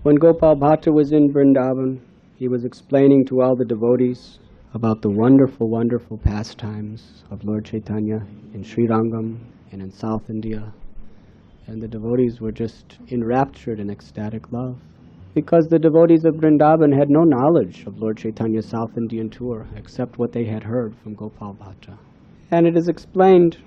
When Gopal Bhatta was in Vrindavan, he was explaining to all the devotees about the wonderful, wonderful pastimes of Lord Chaitanya in Sri Rangam and in South India. And the devotees were just enraptured in ecstatic love, because the devotees of Vrindavan had no knowledge of Lord Chaitanya's South Indian tour except what they had heard from Gopal Bhatta. And it is explained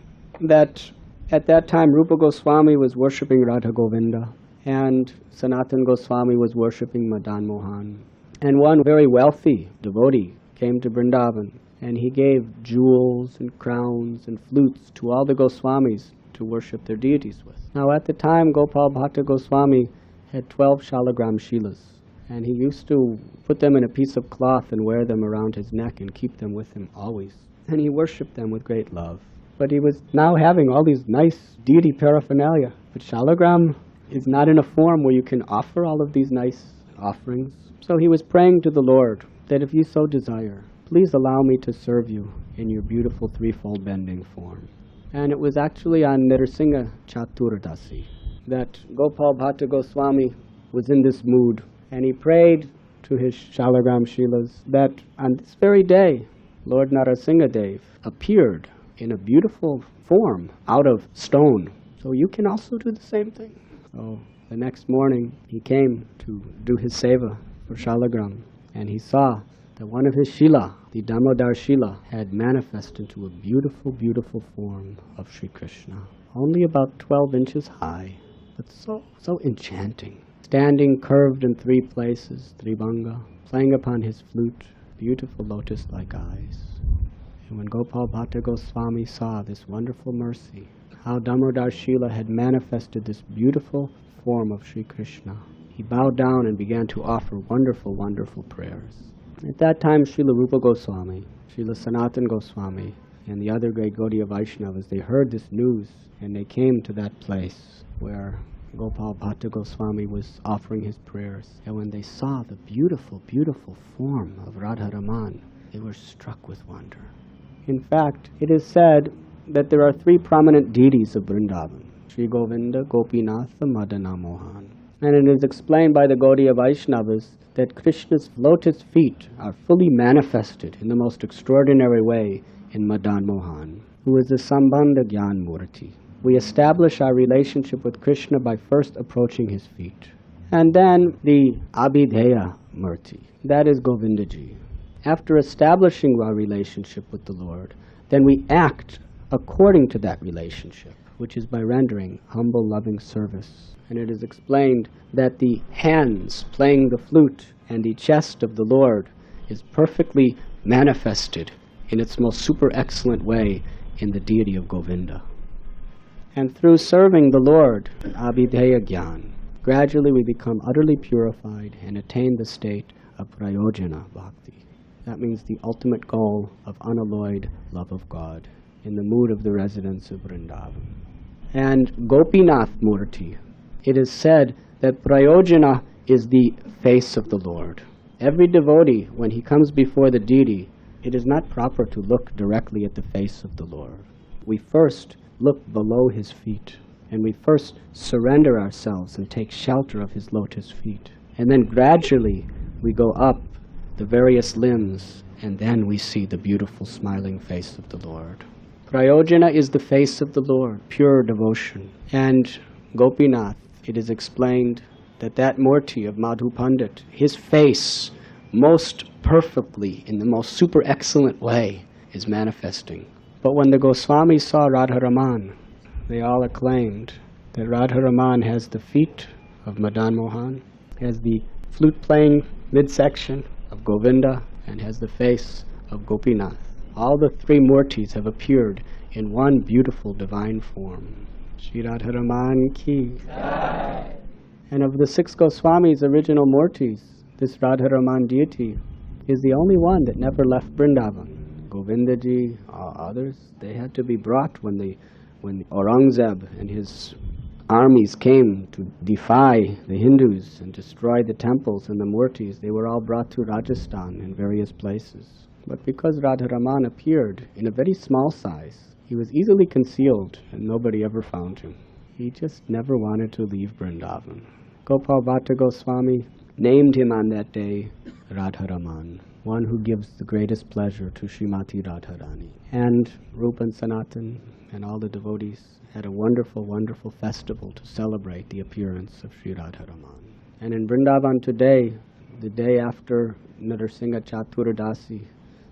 that at that time Rupa Goswami was worshipping Radha Govinda, and Sanatan Goswami was worshipping Madan Mohan. And one very wealthy devotee came to Vrindavan, and he gave jewels and crowns and flutes to all the Goswamis to worship their deities with. Now at the time, Gopal Bhatta Goswami had 12 shalagram shilas, and he used to put them in a piece of cloth and wear them around his neck and keep them with him always. And he worshipped them with great love. But he was now having all these nice deity paraphernalia. But shalagram is not in a form where you can offer all of these nice offerings. So he was praying to the Lord that if you so desire, please allow me to serve you in your beautiful threefold bending form. And it was actually on Nrsimha Chaturdasi that Gopal Bhatta Goswami was in this mood, and he prayed to his Shalagram Shilas that on this very day, Lord Narasimhadev appeared in a beautiful form out of stone. So you can also do the same thing. So the next morning, he came to do his seva for Shalagram, and he saw that one of his Shila, the Damodar Shila, had manifested into a beautiful, beautiful form of Sri Krishna, only about 12 inches high, but so enchanting. Standing curved in 3 places, Tribanga, playing upon his flute, beautiful lotus-like eyes. And when Gopal Bhatta Goswami saw this wonderful mercy, how Damodar Shila had manifested this beautiful form of Sri Krishna, he bowed down and began to offer wonderful, wonderful prayers. At that time, Srila Rupa Goswami, Srila Sanatan Goswami, and the other great Gaudiya Vaishnavas, they heard this news, and they came to that place where Gopal Bhatta Goswami was offering his prayers. And when they saw the beautiful, beautiful form of Radha Raman, they were struck with wonder. In fact, it is said that there are 3 prominent deities of Vrindavan: Sri Govinda, Gopinath, and Madana Mohan. And it is explained by the Gaudiya Vaishnavas that Krishna's lotus feet are fully manifested in the most extraordinary way in Madan Mohan, who is the Sambandha Gyan Murti. We establish our relationship with Krishna by first approaching his feet. And then the Abhidheya Murti, that is Govindaji. After establishing our relationship with the Lord, then we act according to that relationship, which is by rendering humble, loving service. And it is explained that the hands playing the flute and the chest of the Lord is perfectly manifested in its most super excellent way in the deity of Govinda. And through serving the Lord, Abhidheya Gyan, gradually we become utterly purified and attain the state of Prayojana Bhakti. That means the ultimate goal of unalloyed love of God in the mood of the residents of Vrindavan. And Gopinath Murti, it is said that Prayojana is the face of the Lord. Every devotee, when he comes before the deity, it is not proper to look directly at the face of the Lord. We first look below his feet, and we first surrender ourselves and take shelter of his lotus feet. And then gradually we go up the various limbs, and then we see the beautiful smiling face of the Lord. Prayojana is the face of the Lord, pure devotion. And Gopinath, it is explained that that Murti of Madhu Pandit, his face most perfectly, in the most super excellent way, is manifesting. But when the Goswamis saw Radha Raman, they all acclaimed that Radha Raman has the feet of Madan Mohan, has the flute-playing midsection of Govinda, and has the face of Gopinath. All the 3 Murtis have appeared in one beautiful divine form. Shri Radha Raman ki. Jai. And of the 6 Goswamis' original Murtis, this Radha Raman deity is the only one that never left Vrindavan. Govindaji, others, they had to be brought when Aurangzeb and his armies came to defy the Hindus and destroy the temples and the Murtis. They were all brought to Rajasthan and various places. But because Radha Raman appeared in a very small size, he was easily concealed and nobody ever found him. He just never wanted to leave Vrindavan. Gopal Bhatta Goswami named him on that day Radha Raman, one who gives the greatest pleasure to Srimati Radharani. And Rupa and Sanatan and all the devotees had a wonderful, wonderful festival to celebrate the appearance of Sri Radha Raman. And in Vrindavan today, the day after Narsingha Chaturdasi,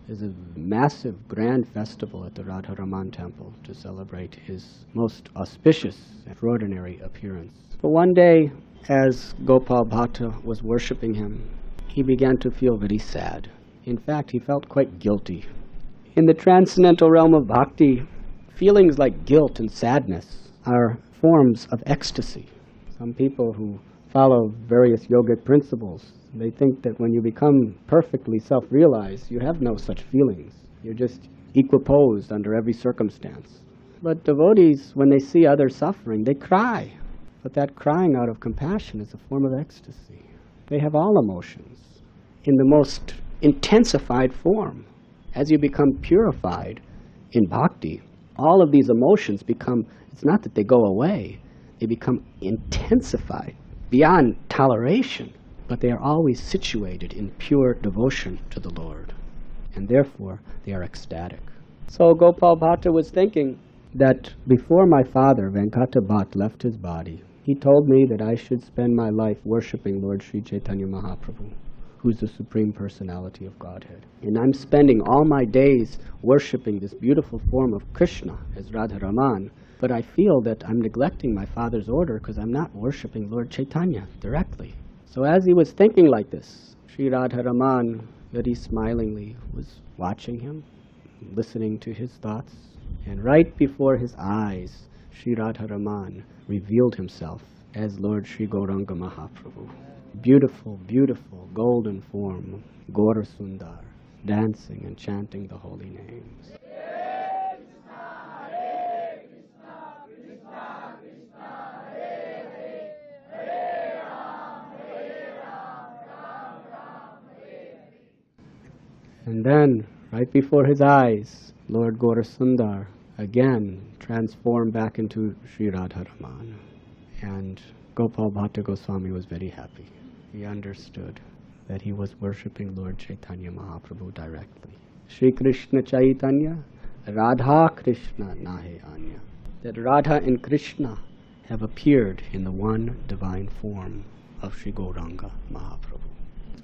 is a massive, grand festival at the Radha Raman temple to celebrate his most auspicious, extraordinary appearance. But one day, as Gopal Bhatta was worshipping him, he began to feel very sad. In fact, he felt quite guilty. In the transcendental realm of bhakti, feelings like guilt and sadness are forms of ecstasy. Some people who follow various yogic principles, they think that when you become perfectly self-realized, you have no such feelings. You're just equiposed under every circumstance. But devotees, when they see others suffering, they cry. But that crying out of compassion is a form of ecstasy. They have all emotions in the most intensified form. As you become purified in bhakti, all of these emotions become, it's not that they go away, they become intensified beyond toleration, but they are always situated in pure devotion to the Lord, and therefore they are ecstatic. So Gopal Bhatta was thinking that before my father, Venkata Bhatt, left his body, he told me that I should spend my life worshipping Lord Sri Chaitanya Mahaprabhu, who's the Supreme Personality of Godhead. And I'm spending all my days worshipping this beautiful form of Krishna as Radha Raman, but I feel that I'm neglecting my father's order because I'm not worshipping Lord Chaitanya directly. So as he was thinking like this, Sri Radha Raman very smilingly was watching him, listening to his thoughts, and right before his eyes, Sri Radha Raman revealed himself as Lord Sri Gauranga Mahaprabhu. Beautiful, beautiful golden form, Gaura Sundar, dancing and chanting the holy names. And then, right before his eyes, Lord Gaura Sundar again transformed back into Sri Radha Raman. And Gopal Bhatta Goswami was very happy. He understood that he was worshipping Lord Chaitanya Mahaprabhu directly. Shri Krishna Chaitanya, Radha Krishna Nahe Anya. That Radha and Krishna have appeared in the one divine form of Sri Gauranga Mahaprabhu.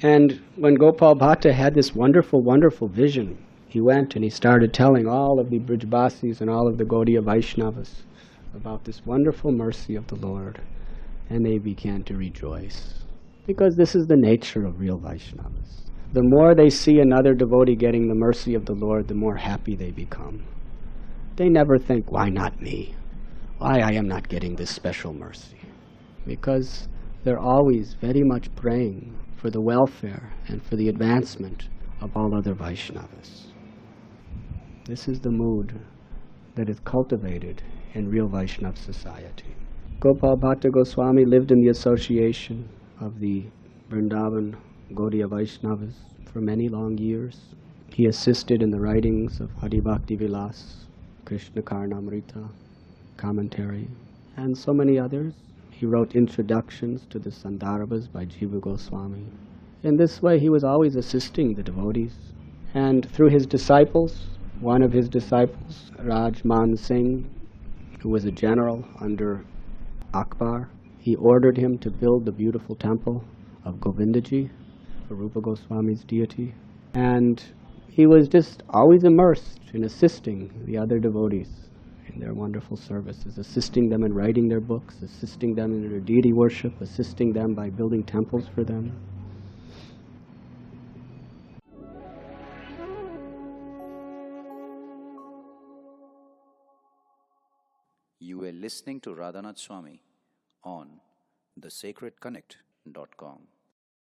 And when Gopal Bhatta had this wonderful, wonderful vision, he went and he started telling all of the Brijbasis and all of the Gaudiya Vaishnavas about this wonderful mercy of the Lord. And they began to rejoice, because this is the nature of real Vaishnavas. The more they see another devotee getting the mercy of the Lord, the more happy they become. They never think, why not me? Why I am not getting this special mercy? Because they're always very much praying for the welfare and for the advancement of all other Vaishnavas. This is the mood that is cultivated in real Vaishnava society. Gopal Bhatta Goswami lived in the association of the Vrindavan Gaudiya Vaishnavas for many long years. He assisted in the writings of Hari Bhakti Vilas, Krishna Karnamrita, commentary, and so many others. He wrote introductions to the Sandarbhas by Jiva Goswami. In this way, he was always assisting the devotees. And through his disciples, one of his disciples, Raj Man Singh, who was a general under Akbar, he ordered him to build the beautiful temple of Govindaji for Rupa Goswami's deity. And he was just always immersed in assisting the other devotees in their wonderful services, assisting them in writing their books, assisting them in their deity worship, assisting them by building temples for them. You were listening to Radhanath Swami on thesacredconnect.com.